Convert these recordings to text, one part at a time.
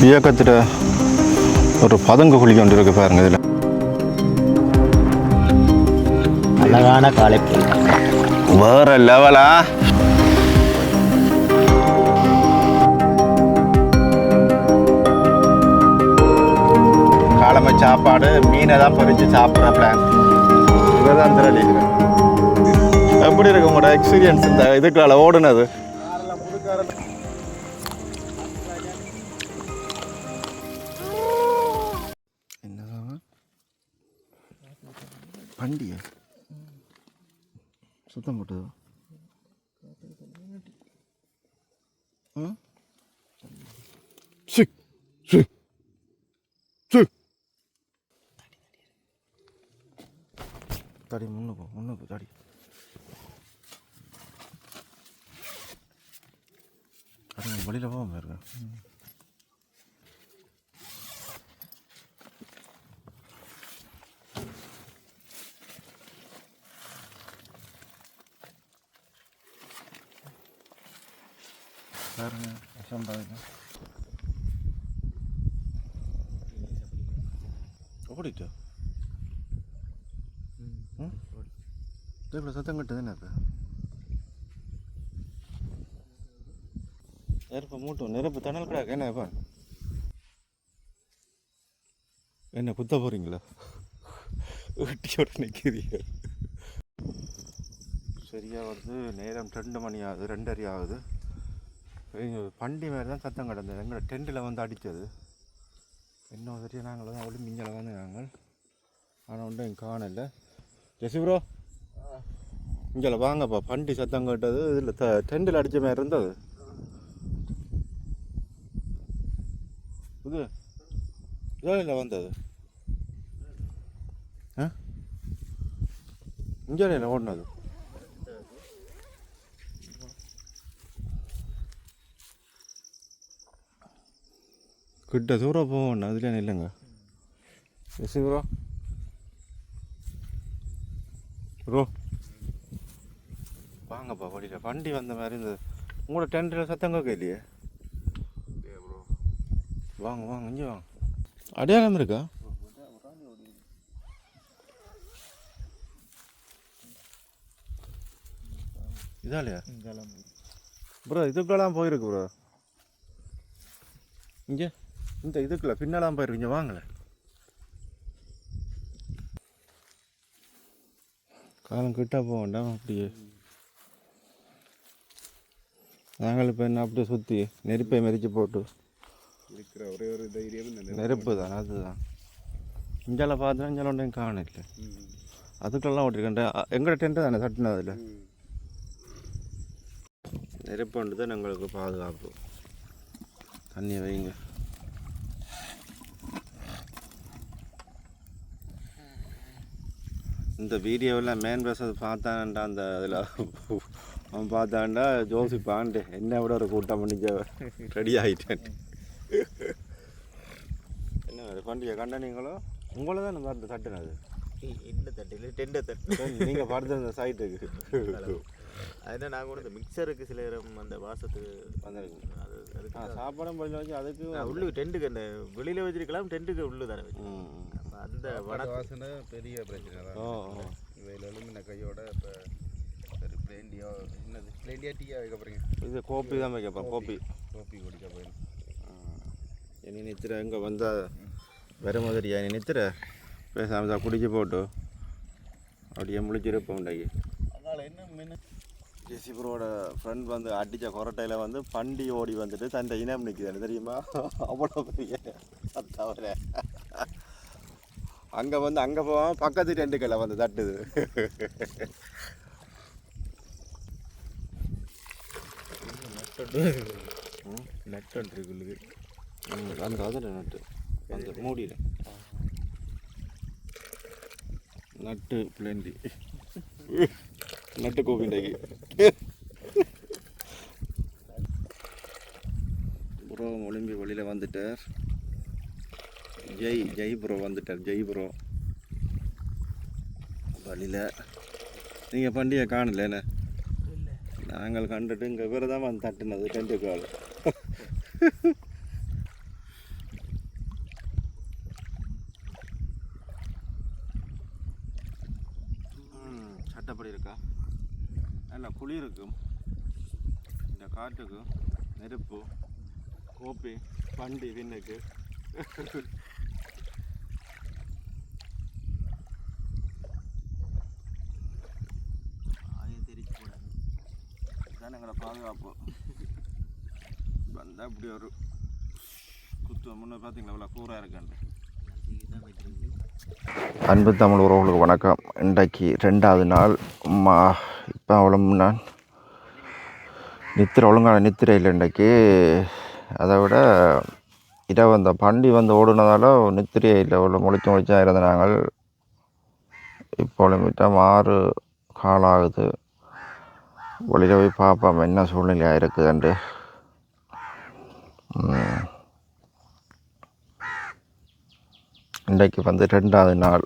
இயக்கத்தில் ஒரு பதங்கு குழி கொண்டு இருக்கு பாருங்க. இதில் அழகான காலை வேற லெவலா. காலமை சாப்பாடு மீனை தான் பொறிச்சு சாப்பிட்ற பிளான் இதான் திரளிக்கிறேன். எப்படி இருக்கு உங்களோட எக்ஸ்பீரியன்ஸ் இந்த இதுக்கால ஓடுனது? பண்டிகை சுத்தம் போட்டது தடி முன்னுக்கு தடி. வெளியில் போகாம இருக்கேன். பாருங்க விஷம் பாருங்க. ஓடிட்டோ இப்போ சத்தம் கட்டுது என்ன? இப்போ நெருப்பை மூட்டும் நெருப்பு தணல் கிடாக்கு என்ன? இப்போ என்ன குத்த போகிறீங்களா? வெட்டியோட நிற்கிறீங்க. சரியாக வருது. நேரம் 2 மணி ஆகுது, 2:30 ஆகுது. பண்டி மாதிரி தான் சத்தம் கிடந்தது. எங்களோட டென்ட்டில் வந்து அடித்தது. இன்னும் சரியாக நாங்கள் தான் ஒளி மிஞ்சலை வந்து நாங்கள் ஆனால் ஒன்றும் எங்கள் காணலை. ஜெசி ப்ரோ இங்கே வாங்கப்பா. பண்டி சத்தம் கேட்டது இதில் டென்ட்டில் அடித்த மாதிரி இருந்தது. இது இதில் வந்தது இங்கே ஓடினது. கிட்ட தூரம் போகணும். அதுலேயே இல்லைங்க. எஸ் ப்ரோ ப்ரோ வாங்கப்பா. வழியில் வண்டி வந்த மாதிரி இருந்தது. உங்களோட டென்ட்டில் சத்தம் கேட்க இல்லையே. வாங்க வாங்க இங்கே வாங்க. அடையாளம் இருக்கா? இதாலையா ப்ரோ? இதுக்கெல்லாம் போயிருக்கு ப்ரோ. இங்கே இந்த இதுக்குள்ள பின்னலாம் போயிருக்கீங்க. வாங்கலை காலம் கிட்ட போக வேண்டாம். அப்படியே நாங்கள் இப்போ என்ன அப்படியே சுற்றி நெருப்பை மெரிச்சு போட்டு இருக்கிற ஒரே ஒரு தைரியம் நெருப்பு தான். அதுதான் இங்கெல்லாம் பார்த்தா இங்கே ஒன்றையும் காணல. அதுக்கெல்லாம் ஓட்டிருக்கேன். எங்களோட டென்ட்டு தானே சட்டினது. அதில் நெருப்பு ஒன்று தான் எங்களுக்கு பாதுகாப்பு. தண்ணியை வைங்க. இந்த வீடியோவில் மேன் பேசுறது பார்த்தான்டா. அந்த அதில் அவன் பார்த்தான்டா ஜோசி பாண்டு என்ன விட ஒரு கூட்டம் பண்ணிக்க ரெடி ஆகிட்டேன். என்ன பண்டிகை கண்ட நீங்களும் உங்களை தான் பார்த்து தட்டுனது. என்ன தட்டு டெண்டை தட்டு நீங்கள் பார்த்து அந்த சைட்டுக்கு அதுனா நாங்கள் கூட இந்த மிக்சருக்கு சில அந்த வாசத்துக்கு வந்துருக்கு. அது சாப்பாடும் போய் வச்சு அதுக்கு உள்ளு டென்ட்டுக்கு அந்த வெளியில் வச்சிருக்கலாம். டென்ட்டுக்கு உள்ளு தானே வச்சு அந்த வட வாசனை பெரிய பிரச்சனை தான். இவையில் அலுமின கையோட இப்போ ஒரு பிளேண்டியோ என்னது பிளேண்டியா டீயா வைக்க போகிறீங்க? இது கோப்பி தான் வைக்கப்போ. கோப்பி குடிக்க போயிடும். என்னை நித்திர இங்கே வந்தால் வர மாதிரியா என்னை நித்திர பேசாமல் தான் குடிச்சு போட்டு அப்படியே முழிச்சிருப்போம். உண்டாக்கி அதனால் என்ன மீன் ஜெசிபரோட ஃப்ரெண்ட் வந்து அடித்த கொரட்டையில் வந்து பண்டி ஓடி வந்துட்டு தன் இனம் நிற்குது தெரியுமா? அவ்வளோ பெரிய தவிர அங்கே வந்து அங்கே போவான் பக்கத்து டென்ட்டுக்களை வந்து தட்டுது. நட்டு இருக்குல்லுது அந்த அதில் நட்டு அந்த மூடியில் நட்டு பிளேண்டி நட்டு கோவிண்டாக்கி ப்ரோ ஒலிம்பி வழியில் வந்துட்டார். ஜெய் ப்ரோ வந்துட்டார். ஜெய் ப்ரோ வழியில் நீங்கள் பண்டிகை காணல என்ன? நாங்கள் கண்டுட்டு இங்கே வேறு தான் வந்து தட்டுனது டென்ட்டு கால். நல்ல குளிருக்கும் இந்த காற்றுக்கும் நெருப்பு கோப்பி வண்டி விண்ணுக்கு எங்களை பாதுகாப்பு வந்தால் இப்படி ஒரு குத்து முன்னே பார்த்தீங்களா இவ்வளோ கூறாக இருக்காண்டு. அன்பு தமிழ் உறவுகளுக்கு வணக்கம். இன்றைக்கு 2வது நாள். இப்போ அவ்வளோ நான் ஒழுங்கான நித்திரை இல்லை இன்றைக்கு. அதை விட இரவு அந்த பண்டி ஓடுனதால நித்திரையே இல்லை. அவ்வளோ முழிச்சா இருந்த நாங்கள். இப்போ விட்டால் 6 காலாகுது. வெளியில் போய் பார்ப்போம் என்ன சூழ்நிலையாக இருக்குதுண்டு. இன்றைக்கு 2வது நாள்.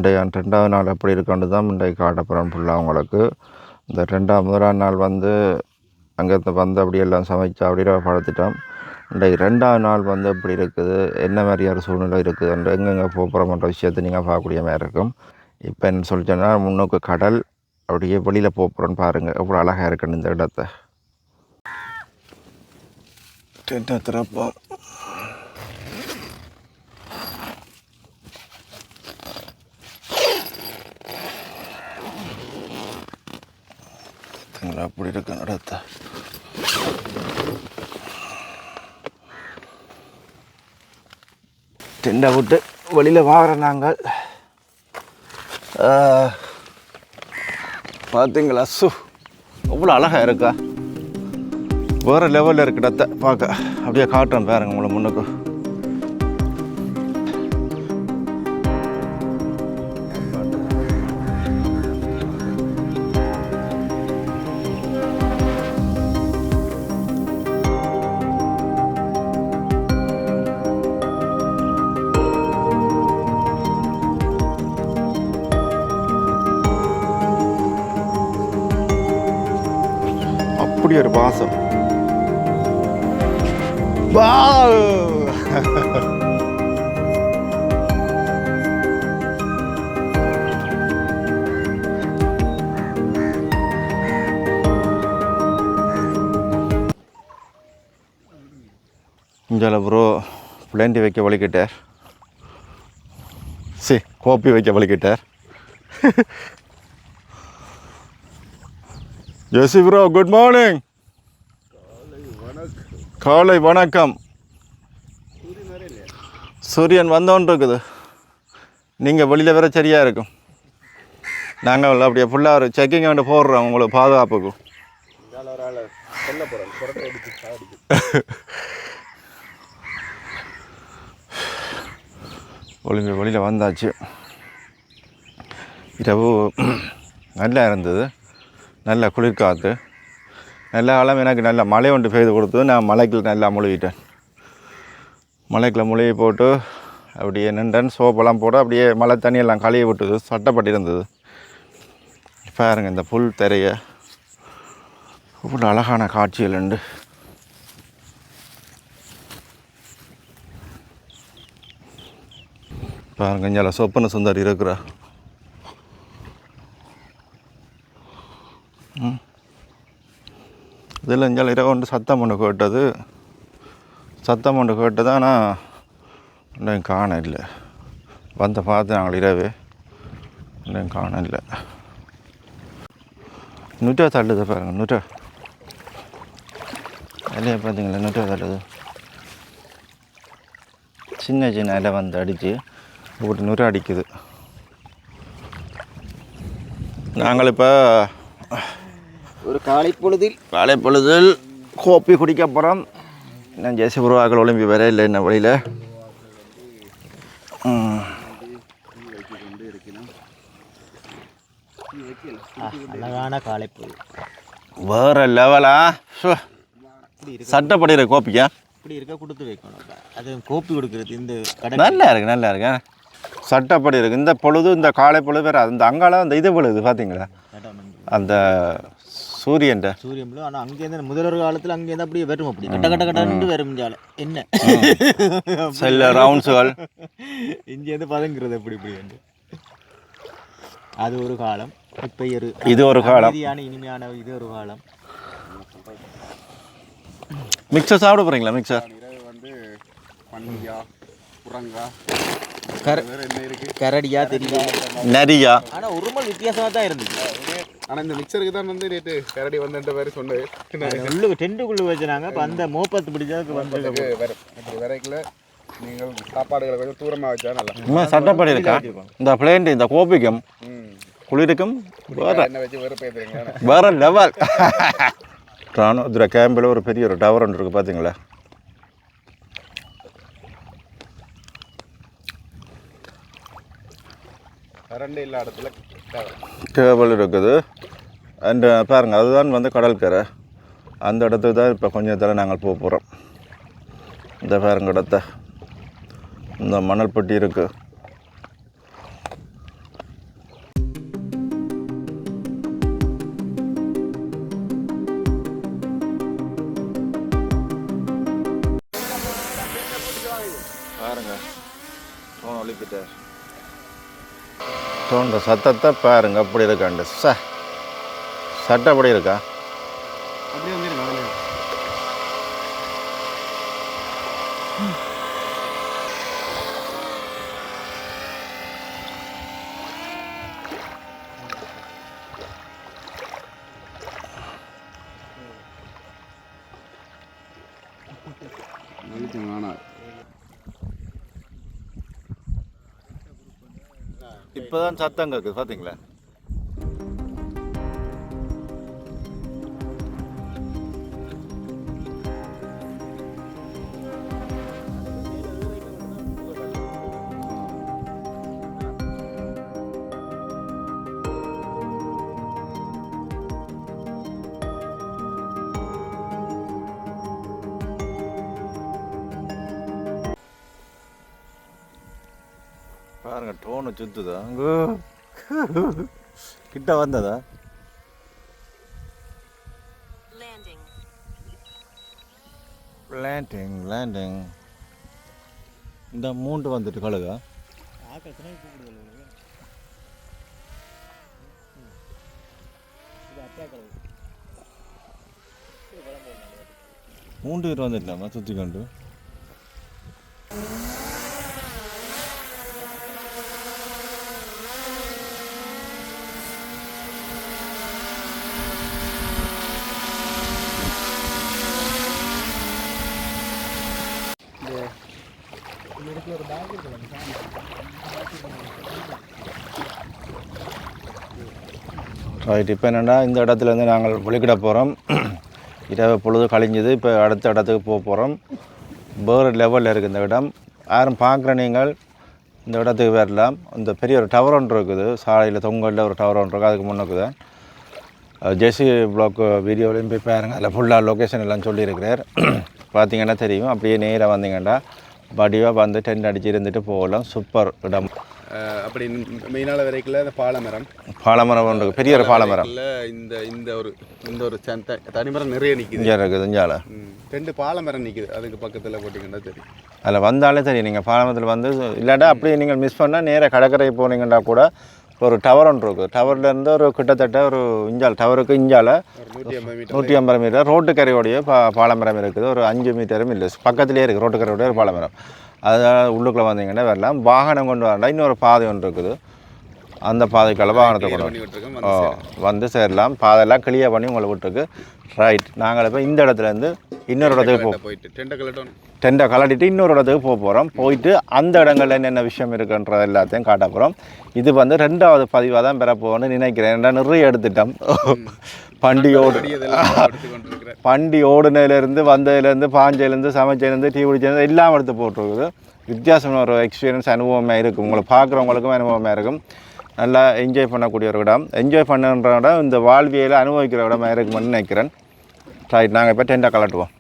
2வது நாள் எப்படி இருக்காண்டு தான் இன்றைக்கு காட்டப்புறம் ஃபுல்லாக அவங்களுக்கு. இந்த முதலாம் நாள் அங்கேருந்து அப்படியெல்லாம் சமைச்சா அப்படியே படுத்துட்டோம். இன்றைக்கு 2வது நாள் எப்படி இருக்குது, என்ன மாதிரியான சூழ்நிலை இருக்குதுன்று எங்கெங்கே போகிறோம்ன்ற விஷயத்தை நீங்கள் பார்க்கக்கூடிய மாதிரி இருக்கும். இப்போ என்ன சொல்லிச்சோன்னா முன்னுக்கு கடல், அப்படியே வெளியில் போகிறோன்னு பாருங்கள் எவ்வளோ அழகாக இருக்குன்னு இந்த இடத்த. டென்ட்டை திறப்போம். அப்படி இருக்கு இடத்த. டெண்டை விட்டு வெளியில் வாங்குற நாங்கள் பார்த்தீங்களா? அவ்வளோ அழகாக இருக்கா, வேறு லெவலில் இருக்கு இடத்த பார்க்க. அப்படியே காட்டுறேன் பாருங்க உங்களை முன்னுக்கு. அப்படி ஒரு பாசம். இங்கே ப்ரோ பிளேண்டி வைக்க வலிக்கிட்டார். கோப்பி வைக்க வலிக்கிட்டார். ஜெசி ப்ரோ குட் மார்னிங். காலை வணக்கம். சூரியன் வந்தோன்னு இருக்குது. நீங்கள் வெளியில் வேற சரியாக இருக்கும். நாங்கள் அப்படியே ஃபுல்லாக ஒரு செக்கிங் வந்து போடுறோம் உங்களுக்கு பாதுகாப்புக்கு. ஒளிஞ்சு வெளியில் வந்தாச்சு. இரவு நல்லா இருந்தது, நல்ல குளிர்காற்று, நல்ல காலம். எனக்கு நல்ல மழை ஒன்று பெய்து கொடுத்தது. நான் மலைக்குள்ள நல்லா முழுகிட்டேன். மலைக்குள்ள முழுகி போட்டு அப்படியே நின்றேன். சோப்பெல்லாம் போட்டு அப்படியே மழை தண்ணியெல்லாம் கழுவி விட்டுது. சட்டப்பட்டு இருந்தது. பாருங்க இந்த புல் திரைய இவ்வளோ அழகான காட்சிகள் உண்டு. பாருங்க இங்கே சொப்பன சுந்தரி இருக்கிறா. இதில் இங்கே இரவு ஒன்று சத்தம் ஒன்று கேட்டது. சத்தம் ஒன்று கேட்டது. ஆனால் இன்னும் காண இல்லை. பார்த்து நாங்கள் இரவு இன்னும் காண இல்லை. நுட்டா தள்ளுது பாருங்க. நுட்டா இல்லையா பார்த்தீங்களா? நுட்டா தள்ளுது. சின்ன சின்ன இலை அடித்து இப்படி நுரை அடிக்குது. நாங்கள் இப்போ ஒரு காலை பொழுதில் கோப்பி குடிக்க போகிறோம். நான் ஜெசி உருவாக்கள் ஒலிம்பி வர இல்லை என்ன வழியில். அழகான காலை பொழுது, வேற லெவலா. சட்டப்படி இருக்கு கோப்பிக்கா. இப்படி இருக்க கொடுத்து வைக்கணும். அது கோப்பி கொடுக்குறது இந்த கடை நல்லா இருக்கு. சட்டப்படி இருக்குது. இந்த பொழுது, இந்த காலை பொழுது வேறு. அந்த அங்கால அந்த இது பொழுது பார்த்தீங்களா, அந்த சூரியன். ஆனால் அங்கேருந்து முதல்வர் காலத்தில் அங்கேருந்து அப்படியே வரும். அப்படி கட்ட வரும். என்ன செல்ல ரவுண்ட்ஸுகள் இங்கேருந்து பதங்கிறது அப்படி இப்படி வந்து அது ஒரு காலம். இப்போ இது ஒரு காலம். அமைதியான இனிமையான இது ஒரு காலம். மிக்சர் சாப்பிட போகிறீங்களா? மிக்சர் இரவு வந்து பன்னியா புறங்கா என்ன இருக்கு கரடியா தெரியும் நரியா. ஆனால் உருமல் வித்தியாசமாக தான் இருந்துச்சு. ஆனால் இந்த மிக்சருக்கு தான் வந்து நேற்று கரடி வந்துன்ற மாதிரி சொன்னது. உள்ளுக்கு டென்ட்டுக்குள்ளே வச்சுனாங்க. இப்போ அந்த மோப்பத்து பிடிச்சதுக்கு வந்து வரும் இப்படி வரைக்குள்ள நீங்கள் சாப்பாடுகளை கொஞ்சம் தூரமாக வச்சா நல்லா. இன்னும் சட்டப்படி இருக்கா? இந்த பிளேண்ட் இந்த கோபிக்கும் குளிருக்கும் என்ன வச்சு வெறுப்பேற்றுறீங்களா? வேற லெவல். ராணுவ கேம்பில் ஒரு பெரிய ஒரு டவர் ஒன்று இருக்குது பார்த்தீங்களா? கரண்ட் இல்லாத இடத்துல கேபிள் இருக்குது. அண்ட் பாருங்கள், அதுதான் வந்து கடற்கரை. அந்த இடத்துக்கு தான் இப்போ கொஞ்சம் தடவை நாங்கள் போக போகிறோம். இந்த பாருங்க இடத்த, இந்த மணல் பட்டி இருக்குது. பாருங்க ஃபோன் ஒழிப்பிட்டார். தோன்ற சத்தத்தை பாருங்க அப்படி இருக்காண்டு. சட்டை அப்படி இருக்கா? அப்படியே வந்துருங்க. இப்போதான் சத்தம் இருக்குது பார்த்தீங்களா? பாருங்க டோனு சுத்துதா அங்கே கிட்ட வந்ததா? லேண்டிங் இந்த மூண்டு வந்துட்டு கழுகா மூண்டு பேர் வந்துடலாமா சுற்றி கொண்டு? ரைட். இப்போ என்னென்னா இந்த இடத்துலேருந்து நாங்கள் வெளிக்கிட போகிறோம். இரவு பொழுது கழிஞ்சது. இப்போ அடுத்த இடத்துக்கு போக போகிறோம். வேறு லெவலில் இருக்குது இந்த இடம். யாரும் பார்க்குற நீங்கள் இந்த இடத்துக்கு வரலாம். இந்த பெரிய ஒரு டவர் ஒன்று இருக்குது, சாலையில் தொங்கலில் ஒரு டவர் ஒன்று இருக்குது. அதுக்கு முன்னுக்கு தான் ஜெசி பிளாக் வீடியோலையும் போய் பாருங்கள். அதில் ஃபுல்லாக லொக்கேஷன் எல்லாம் சொல்லியிருக்கிறார். பார்த்தீங்கன்னா தெரியும். அப்படியே நேராக வந்தீங்கன்னா வடிவாக வந்து டென்ட் அடிச்சு இருந்துட்டு போகலாம். சூப்பர் இடம். அப்படி மெயினால வரைக்கும் அந்த பாலமரம் ஒன்று பெரிய ஒரு பாலமரம். இந்த ஒரு தனிமரம் நிறைய நிற்கிது. இங்கே இருக்குது. இஞ்சால 2 பாலமரம் நிற்கிது. அதுக்கு பக்கத்தில் போட்டிங்கன்னா தெரியும். அதில் வந்தாலே தெரியும். நீங்கள் பாலமரத்தில் வந்து இல்லாட்டா அப்படியே நீங்கள் மிஸ் பண்ணால் நேராக கடற்கரை போனீங்கன்னா கூட ஒரு டவர் ஒன்று இருக்குது. டவர்லேருந்து ஒரு கிட்டத்தட்ட ஒரு டவருக்கு இஞ்சால 150 மீட்டர் ரோட்டுக்கரையோடைய பாலமரம் இருக்குது. ஒரு 5 மீட்டரும் இல்லை, பக்கத்துலேயே இருக்குது ரோட்டுக்கரையோடைய ஒரு பாலமரம். அதனால் உள்ளுக்குள்ளே வந்தீங்கன்னா வரலாம். வாகனம் கொண்டு வரலாம். இன்னொரு பாதை ஒன்று இருக்குது. அந்த பாதைக்கால வாகனத்தை கொண்டு வந்து சேரலாம். பாதையெல்லாம் கிளியர் பண்ணி உங்களை விட்டுருக்கு. ரைட். நாங்கள் இப்போ இந்த இடத்துலேருந்து இன்னொரு இடத்துக்கு போயிட்டு டெண்டை கலட்டிட்டு இன்னொரு இடத்துக்கு போக போகிறோம். போயிட்டு அந்த இடங்களில் என்னென்ன விஷயம் இருக்குன்றது எல்லாத்தையும் காட்ட போகிறோம். இது வந்து 2வது பதிவாக தான் பெற போகணும்னு நினைக்கிறேன். ஏன்னா நிறைய எடுத்துட்டோம். பண்டி ஓடுனதுலேருந்து வந்ததுலேருந்து பாஞ்சையிலேருந்து சமைச்சதுலேருந்து டீ குடிச்சதுலேருந்து எல்லாம் எடுத்து போட்டிருக்குது. வித்தியாசமான ஒரு எக்ஸ்பீரியன்ஸ் அனுபவமாக இருக்கும். உங்களை பார்க்குறவங்களுக்கும் அனுபவமாக இருக்கும். நல்லா என்ஜாய் பண்ணக்கூடிய ஒரு இடம். என்ஜாய் பண்ணுற இடம் இந்த வாழ்வியலை அனுபவிக்கிற இடமா இருக்குமென்னு நினைக்கிறேன். ரைட். நாங்கள் இப்போ டெண்டை கலட்டுவோம்.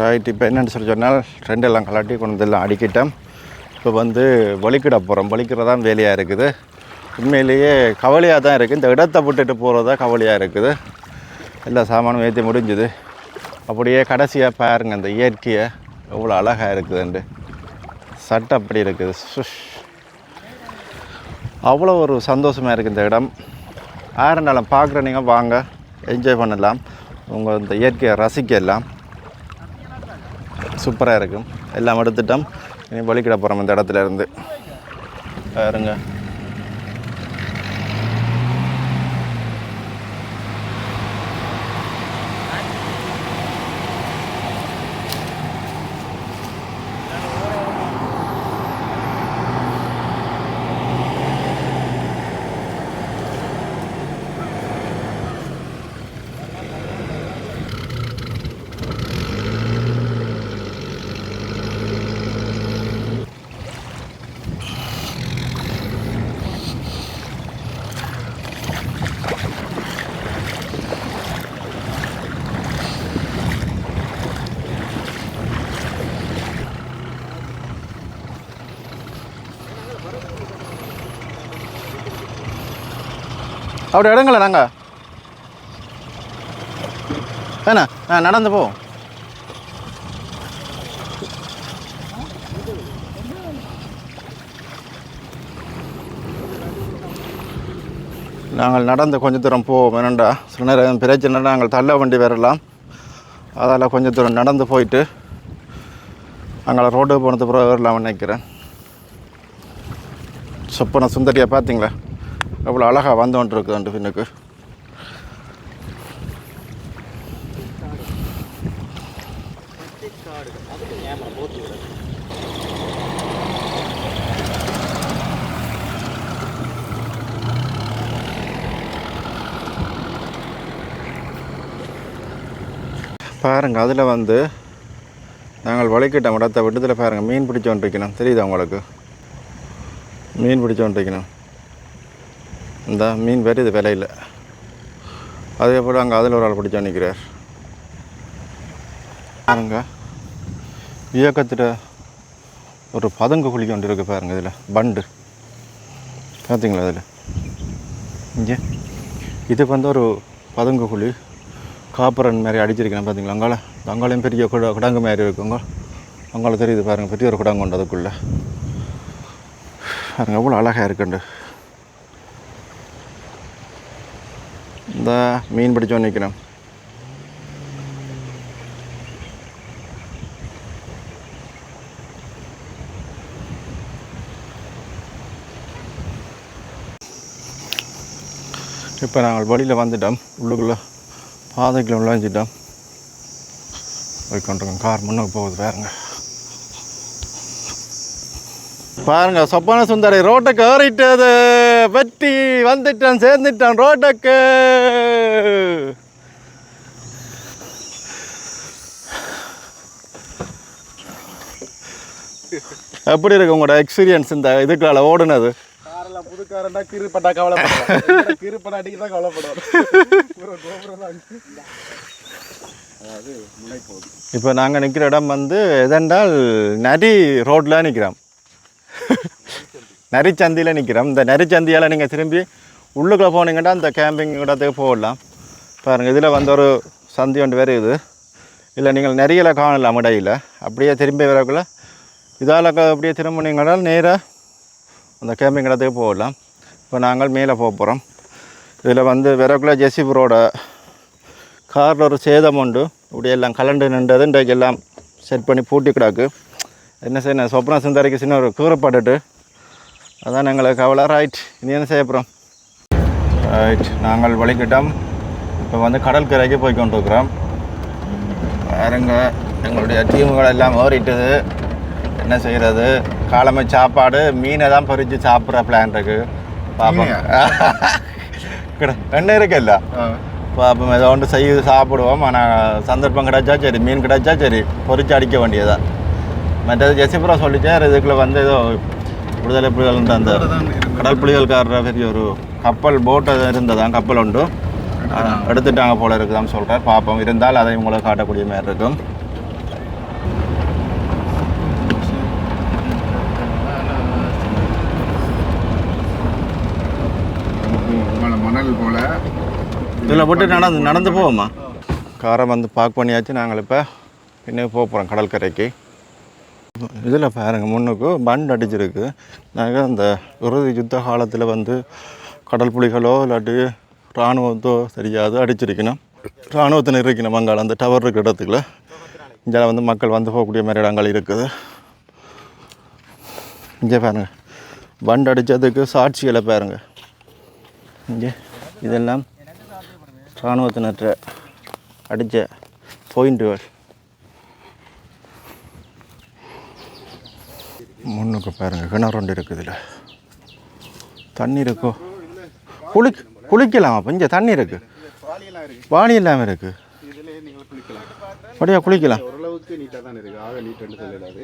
ரைட். இப்போ என்னென்னு சொன்னால் ரெண்டெல்லாம் கலாட்டி கொண்டு எல்லாம் அடிக்கிட்டோம். இப்போ வந்து வலிக்கிட போகிறோம். வலிக்கிறதான் வேலையாக இருக்குது. உண்மையிலேயே கவலையாக தான் இருக்குது. இந்த இடத்தை விட்டுட்டு போகிறதா கவலையாக இருக்குது. எல்லா சாமானும் ஏற்றி முடிஞ்சுது. அப்படியே கடைசியாக பாருங்க அந்த இயற்கையை எவ்வளோ அழகாக இருக்குதுண்டு. சட்டை அப்படி இருக்குது. அவ்வளோ ஒரு சந்தோஷமாக இருக்குது இந்த இடம். ஆரண்டாலும் பார்க்குற நீங்கள் வாங்க, என்ஜாய் பண்ணலாம், உங்கள் இந்த இயற்கையை ரசிக்கலாம். சூப்பராக இருக்கும். எல்லாம் எடுத்துட்டோம், இனி வலிக்கிட போகிறோம் இந்த இடத்துல இருந்து. பாருங்க அப்படி இடங்கள நாங்கள் ஏண்ணா நடந்து போ. நாங்கள் நடந்து கொஞ்சம் தூரம் போவோம். வேணண்டா சில நேரம் பிரச்சனை நாங்கள் தள்ள வண்டி வரலாம். அதால் கொஞ்சம் தூரம் நடந்து போயிட்டு அங்கே ரோடு போனது பிறகு வரலாம்னு நினைக்கிறேன். சொப்பன சுந்தரியாக பார்த்தீங்களா எவ்வளோ அழகாக வந்து இருக்குதுண்டு பின்னுக்கு. பாருங்கள் அதில் வந்து நாங்கள் வலிக்கிட்ட இடத்தை விட்டதில் பாருங்கள் மீன் பிடிச்சோன்றிருக்கணும். தெரியுதா உங்களுக்கு? மீன் பிடிச்சோன்றிருக்கணும். இந்த மீன் வருது விலையில். அதே போல் அங்கே அதில் ஒரு ஆள் பிடிச்சா நிற்கிறார் பாருங்க. இயக்கத்தில் ஒரு பதுங்கு குழி கொண்டு இருக்குது பாருங்கள். இதில் பண்டு பார்த்தீங்களா? அதில் இங்கே இது வந்து ஒரு பதுங்கு குழி காப்பரன் மாதிரி அடிச்சிருக்கேன் பார்த்தீங்களா? அங்காலையும் பெரிய குடங்கு மாதிரி இருக்குங்க. அங்கால தெரியுது பாருங்கள், பெரிய ஒரு குடங்கு உண்டு அதுக்குள்ளே. பாருங்கள் எவ்வளோ அழகாக இருக்குண்டு. இந்த மீன் பிடிச்சோன்னு நிற்கிறேன். இப்போ நாங்கள் வழியில் வந்துட்டோம். உள்ளுக்குள்ளே பாதைக்குள்ள விளைஞ்சிட்டோம். போய் கொண்டிருக்கோம். கார் முன்னுக்கு போகுது பாருங்க. பாருங்க சொப்பன சுந்தரி ரோட்டுக்கு ஏறிட்டது. வெட்டி வந்துட்டான், சேர்ந்துட்டான் ரோட்டுக்கு. எப்படி இருக்கு உங்களோட எக்ஸ்பீரியன்ஸ் இந்த இதுக்கால ஓடுனது? புதுக்காரண்டா கீறுப்பட்டா கவலைப்படுறேன், கீறுப்பட்டாட்டிக்கு தான் கவலைப்படுவார். இப்போ நாங்கள் நிற்கிற இடம் வந்து எதென்றால் நரி ரோட்டில் நிற்கிறோம். நரிச்சந்தியில் நிற்கிறோம். இந்த நரிச்சந்தியால் நீங்கள் திரும்பி உள்ளுக்குள்ளே போனீங்கன்னா அந்த கேம்பிங் இடத்துக்கு போகலாம். பாருங்கள் இதில் வந்து ஒரு சந்தி ஒன்று வேறு இது. இல்லை நீங்கள் நிறைய காணலாம் இடையில். அப்படியே திரும்பி வரக்குள்ள இதால் அப்படியே திரும்பினீங்கன்னா நேராக அந்த கேம்பிங் இடத்துக்கு போகலாம். இப்போ நாங்கள் மேலே போக போகிறோம். இதில் வந்து வரக்குள்ள ஜெசிபுரோட காரில் ஒரு சேதம் உண்டு. இப்படி எல்லாம் கலண்டு நின்றது. இன்றைக்கு எல்லாம் செட் பண்ணி பூட்டி கிடாக்கு. என்ன செய்யணும், சொப்ன சுந்தரிக்கு சின்ன ஒரு கூறப்பட்டுட்டு அதான் எங்களுக்கு கவலை. ரைட், இனி என்ன செய்ய போகிறோம்? ரைட், நாங்கள் வலிக்கிட்டோம். இப்போ வந்து கடற்கரைக்கு போய் கொண்டிருக்கிறோம். பாருங்க எங்களுடைய டீமுகள் எல்லாம் ஏறிட்டுது. என்ன செய்கிறது, காலமை சாப்பாடு மீனை தான் பொறிச்சு சாப்பிட்ற பிளான் இருக்குது. பார்ப்போம். என்ன இருக்குல்ல, பார்ப்போம். ஏதோ ஒன்று செய்து சாப்பிடுவோம். ஆனால் சந்தர்ப்பம் கிடைச்சா சரி, மீன் கிடைச்சா சரி, பொறிச்சு அடிக்க வேண்டியதான். மற்றது ஜெசிபுரம் சொல்லிச்சார் இதுக்குள்ள வந்து ஏதோ விடுதலை புலிகள் அந்த கடல் புலிகள்காரர பெரிய ஒரு கப்பல் போட்டு இருந்ததான், கப்பல் உண்டு எடுத்துட்டாங்க போல இருக்குதான்னு சொல்கிறார். பார்ப்போம், இருந்தால் அதை உங்களுக்கு காட்டக்கூடிய மாதிரி இருக்கும். மணல் போல இதில் போட்டு நடந்து போவோமா? காரை வந்து பார்க் பண்ணியாச்சு. நாங்கள் இப்போ இன்னும் போகிறோம் கடற்கரைக்கு. இதில் பாருங்க முன்னுக்கு பண்ட் அடிச்சிருக்கு. நாங்கள் அந்த இறுதி யுத்த காலத்தில் வந்து கடல் புலிகளோ இல்லாட்டி இராணுவத்தோ தெரியாது அடிச்சிருக்கணும். இராணுவத்தினர் இருக்கணும் அங்கால அந்த டவர் இருக்கிற இடத்துக்குள்ள. இங்கே வந்து மக்கள் வந்து போகக்கூடிய மாதிரி இடங்கள் இருக்குது. இங்கே பாருங்கள் பண்ட் அடித்ததுக்கு சாட்சிகளை பாருங்கள். இங்கே இதெல்லாம் இராணுவத்தினற்ற அடித்த பாயிண்ட்டுகள். முன்னுக்கு பாருங்கள் கிணறு ஒன்று இருக்குது. இதில் தண்ணி இருக்கோ குளிக்கலாம். அப்போ இங்கே தண்ணி இருக்குது, வாளி இல்லாமல் இருக்குது. அப்படியா குளிக்கலாம். ஓரளவுக்கு நீட்டாக தான் இருக்குது. ஆக நீட்டுன்னு சொல்லலாது.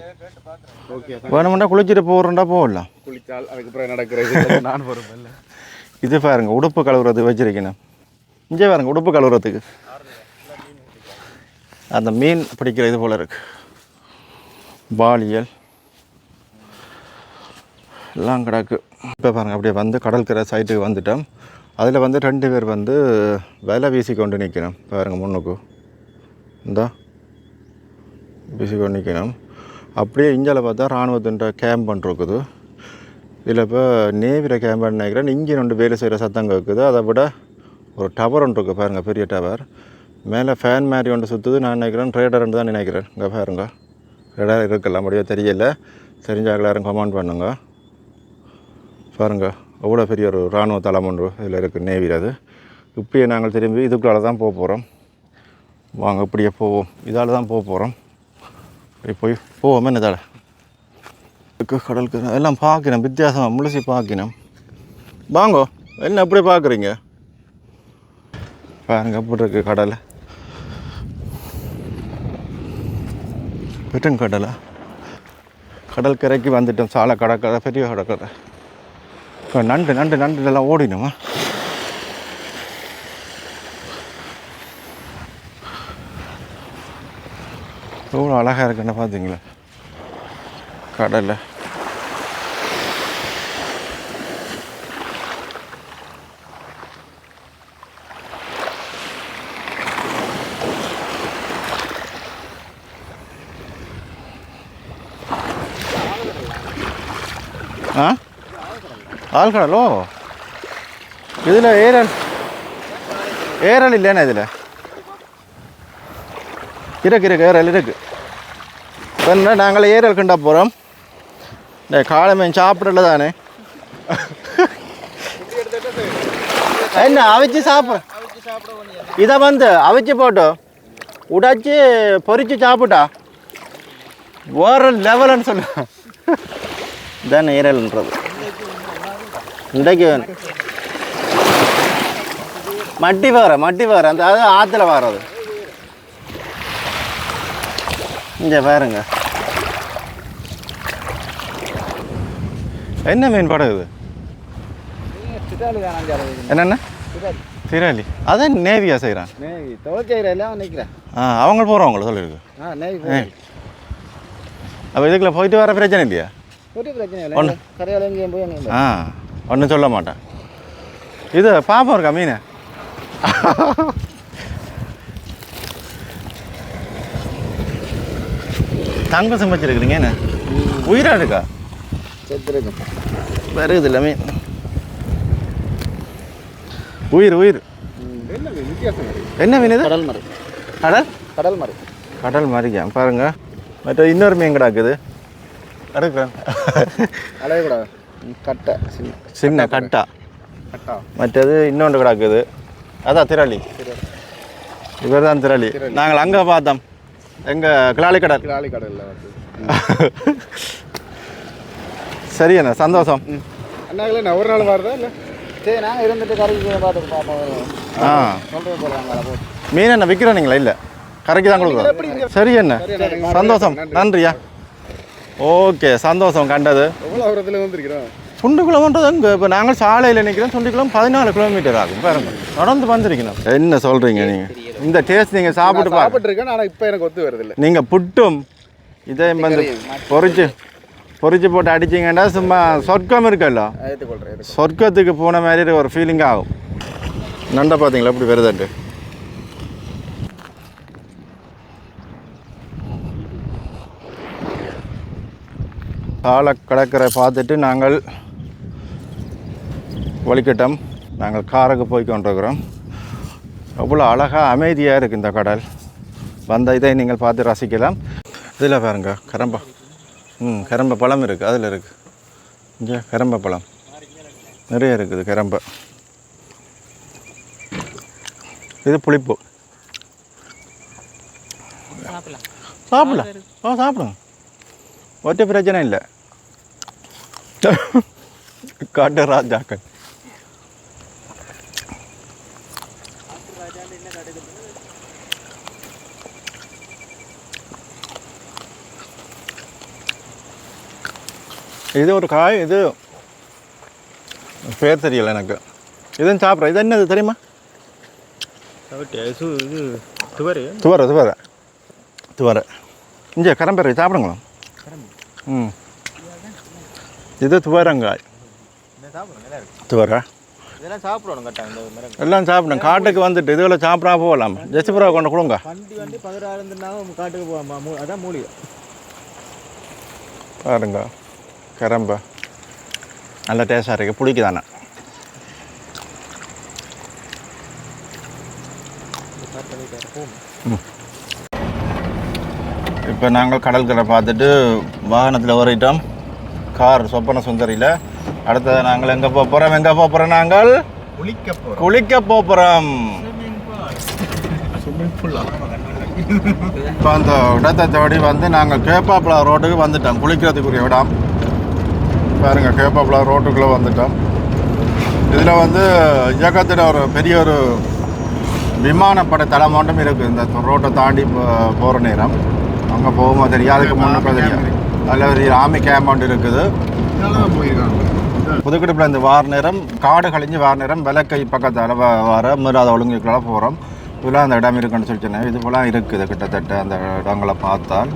ஓகே வேணுமெண்டா குளிச்சுட்டு போகிறோண்டா போகலாம். குளிச்சால் அதுக்கப்புறம் நடக்கிறது நான் பொறுப்பில்லை. இது பாருங்க உடுப்பு கழுவுறது வச்சிருக்கணும். இங்கே பாருங்க உடுப்பு கழுவுறதுக்கு அந்த மீன் பிடிக்கிற இது போல் இருக்குது. பாலியல் எல்லாம் கிடக்கு. இப்போ பாருங்கள் அப்படியே வந்து கடற்கரை சைட்டுக்கு வந்துட்டோம். அதில் வந்து 2 பேர் வந்து வலை வீசி கொண்டு நிற்கணும். பாருங்கள் முன்னுக்கு இந்த வீசி கொண்டு நிற்கணும். அப்படியே இஞ்சால் பார்த்தா இராணுவத்தின் கேம்ப் இருக்குது. இதில் இப்போ நேவியில் கேம்ப் நினைக்கிறேன். இங்கே 2 வேலை செய்கிற சத்தம் கேட்குது. அதை விட ஒரு டவர் ஒன்று இருக்குது பாருங்கள், பெரிய டவர். மேலே ஃபேன் மாதிரி ஒன்று சுற்றுது. நான் நினைக்கிறேன் ரேடர்ன்னு தான் நினைக்கிறேன். இங்கே பாருங்க ரேடர் இருக்கலாம், அப்படியே தெரியல. தெரிஞ்சால் எல்லாரும் கமெண்ட் பண்ணுங்க. பாருங்க அவ்வளோ பெரிய ஒரு இராணுவ தளம் ஒன்று இதில் இருக்குது, நேவியில். அது இப்படியே நாங்கள் திரும்பி இதுக்குள்ளால தான் போக போகிறோம். வாங்க இப்படியே போவோம். இதால் தான் போக போகிறோம். இப்படி போய் போவோம். என்ன இதால் கடலுக்கு எல்லாம் பார்க்கணும், வித்தியாசமாக முழுசி பார்க்கணும். வாங்கோ என்ன எப்படி பார்க்குறீங்க பாருங்க. எப்படி இருக்குது கடலை, பெட்டன் கடலை. கடற்கரைக்கு வந்துட்டோம். சாலை கடற்கரை, பெரிய கடற்கரை. நண்டு நண்டு நண்டு எல்லாம் ஓடினுமா. எவ்வளோ அழகாக இருக்குன்னு பார்த்தீங்களா கடலில். ஆ ஆழ்கடலோ இதில் ஏரல் இல்லைண்ணா. இதில் இருக்கு ஏரல் இருக்குது. இப்போ நாங்கள் ஏரல் கண்டா போகிறோம். இந்த காலமே சாப்பிடல தானே. என்ன அவிச்சு சாப்பிட்றேன். இதை வந்து அவிச்சு போட்டு உடைச்சி பொரிச்சு சாப்பிட்டா வேறு லெவலுன்னு சொல்ல தானே ஏரல்ன்றது. இன்றைக்கு மட்டி வேறு அந்த அது ஆற்றுல வர்றது. இங்கே பாருங்க என்ன மீன் படகுது. என்னென்ன திராளி. அதான் நேவியா செய்கிறான். அவங்க போகிறவங்கள சொல்லியிருக்கு. அப்போ இதுக்குள்ள போயிட்டு வர பிரச்சனை இல்லையா? ஒன்றும் சொல்ல மாட்டேன். இது பாப்பம் இருக்கா மீன். தங்க சமைச்சிருக்கிறீங்க. என்ன உயிராக இருக்கா? வருது இல்லை மீன். உயிர் என்ன மீன் இது? கடல் மாதிரி. கடல் மாதிரிக்கா பாருங்க. மற்ற இன்னொரு மீன் கிடக்குது. சின்ன கட்டா. மற்றது இன்னொன்று கிடக்குது. அதான் திராளி. இவர் தான் திராளி. நாங்கள் அங்கே பார்த்தோம். எங்கள் கிளாலி கடலில் சரி அண்ணா, சந்தோஷம். அண்ணாங்களே ஒரு நாள் வரதா இல்லை? சரி நாங்கள் இருந்துட்டு கரைக்கு பார்த்து பார்ப்போம். மீன் என்ன விற்கிறோம் நீங்களா? இல்லை கரைக்கு தான் கொடுக்குறோம். சரி அண்ணா, சந்தோஷம். நன்றியா. ஓகே சந்தோஷம் கண்டது. எவ்வளோ தூரத்தில் வந்துருக்கிறோம்? சுண்டுக்குளம்ன்றது அங்கே இப்போ நாங்கள் சாலையில் நிற்கிறோம். சுண்டுக்குளம் 14 கிலோமீட்டர் ஆகும் பாருங்க. நடந்து வந்துருக்கணும். என்ன சொல்கிறீங்க நீங்கள்? இந்த டேஸ்ட் நீங்கள் சாப்பிட்ருக்கேன். ஆனால் இப்போ எனக்கு ஒத்து வருது இல்லை. நீங்கள் புட்டும் இதே வந்து பொரிச்சு போட்டு அடிச்சிங்கன்னா சும்மா சொர்க்கம் இருக்குல்ல, சொர்க்கத்துக்கு போன மாதிரி ஒரு ஃபீலிங் ஆகும். நண்டை பார்த்தீங்களா எப்படி வருதுன்ட்டு. சாலை கடற்கரை பார்த்துட்டு நாங்கள் வலிக்கட்டம் நாங்கள் காருக்கு போய் கொண்டிருக்கிறோம். அவ்வளோ அழகாக அமைதியாக இருக்குது இந்த கடல். வந்த இதை நீங்கள் பார்த்து ரசிக்கலாம். இதில் பாருங்க கரம்பா, கரம்ப பழம் இருக்குது, அதில் இருக்குது. இங்கே கரம்ப பழம் நிறைய இருக்குது. கரம்ப இது புளிப்பு. சாப்பிடலாம். சாப்பிடுங்க, ஒற்றை பிரச்சனை இல்லை. காட்டு ராஜாக்கள். இது ஒரு காய், இது பேர் தெரியல எனக்கு. இதுவும் சாப்பிட்றேன். இது என்னது தெரியுமா? இது துவரை துவரை துவரை துவரை. இங்கே கரம்பேரை சாப்பிடுங்களா? இது துவரங்காய். துவரை இதெல்லாம் சாப்பிடணும் கட்டாயம். எல்லாம் சாப்பிடணும். காட்டுக்கு வந்துட்டு இதுகளை சாப்பிடா போகலாம். ஜெசிபுரா கொண்டு கொடுங்க. வண்டி 16 காட்டுக்கு போவாமா, அதான் மூலிகை. பாருங்க கரம்ப நல்ல டேஸ்டாக இருக்குது. புளிக்கு தானே. இப்போ நாங்கள் கடற்கரை பார்த்துட்டு வாகனத்தில் ஓரிட்டோம். கார் சொப்பன சுந்தரியில். அடுத்தது நாங்கள் எங்கே போகிறோம்? நாங்கள் குளிக்க போகிறோம். இப்போ அந்த இடத்தை தேடி வந்து நாங்கள் கேப்பாப்புலா ரோட்டுக்கு வந்துட்டோம். குளிக்கிறதுக்குரிய இடம் பாருங்கள். கேப்பாப்புலா ரோட்டுக்குள்ளே வந்துட்டோம். இதில் வந்து இயக்கத்தில் ஒரு பெரிய ஒரு விமானப்படை தளம் மட்டும் இருக்குது. இந்த ரோட்டை தாண்டி போகிற நேரம் அங்கே போகும்போது தெரியும். அதுக்கு முன்னே தெரியும். அதில் ஒரு ஆர்மி கேம்பவுண்ட் இருக்குது. புதுக்கடுப்பில் இந்த வார நேரம் காடு கழிஞ்சு வார நேரம் விளக்கை பக்கத்தால் வர மீறாத ஒழுங்குகளால் போகிறோம். இதெல்லாம் அந்த இடம் இருக்குன்னு சொல்லி சொன்னேன். இது போலாம் இருக்குது கிட்டத்தட்ட. அந்த இடங்களை பார்த்தால்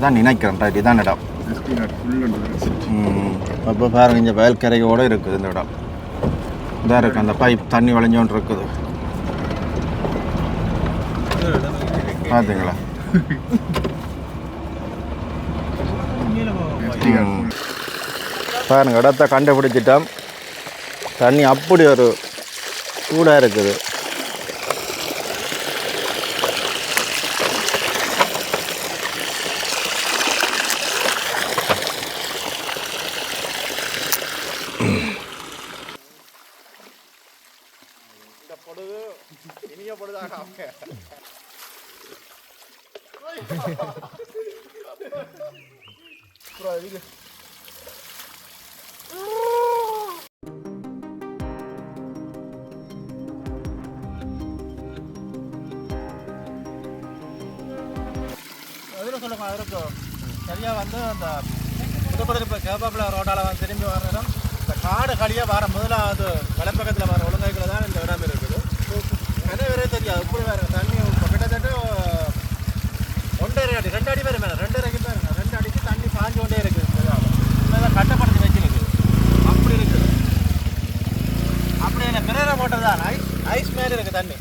தான் நினைக்கிறேன். ரைட், இதான் இடம். அப்போ பாருங்க, இங்கே வயல்கரையோடு இருக்குது இந்த இடம். இதாக இருக்குது. அந்த பைப் தண்ணி வளைஞ்சோன்னு இருக்குது. பார்த்தீங்களா? பாருங்க, இடத்த கண்டுபிடிச்சிட்டோம். தண்ணி அப்படி ஒரு சூடாக இருக்குது. சொல்லுங்க, அதற்கு சரியாக வந்து அந்த புதுக்கோட்டை இப்போ கேப்பாப்புலா ரோட்டால் வந்து திரும்பி வர நேரம் இந்த காடு கடியாக வர முதலாவது வலப்பக்கத்தில் வர ஒழுங்கைகளை தான் இந்த இடம் இருக்குது. கனவே தெரியாது. இப்படி வேறு தண்ணி கிட்டத்தட்ட 1.5 அடி 2 அடி வேறு மேலே 2 அடிக்கு பாருங்க. 2 அடிக்கு தண்ணி பாஞ்சு கொண்டே இருக்குது. இதான் கட்டப்படுத்தி வச்சிருக்கு. அப்படி இருக்குது. அப்படி என்ன பிறரை போட்டது தான் ஐஸ் மேலே இருக்குது தண்ணி.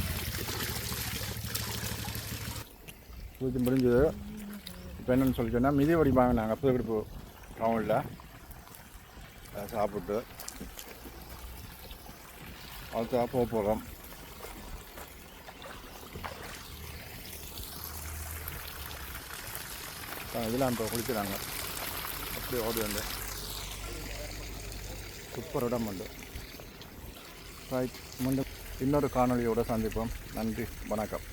பூஜை முடிஞ்சது. இப்போ என்னென்னு சொல்லி சொன்னால் மிதி வடிப்பாங்க. நாங்கள் புதுக்கடுப்பு டவுனில் சாப்பிட்டு அதுக்காக போக போகிறோம். இதெல்லாம் இப்போ குளிக்கிறாங்க. அப்படியே ஓடி வந்து சூப்பர் இடம் உண்டு. ரைட், மீண்டும் இன்னொரு காணொலியோடு சந்திப்போம். நன்றி, வணக்கம்.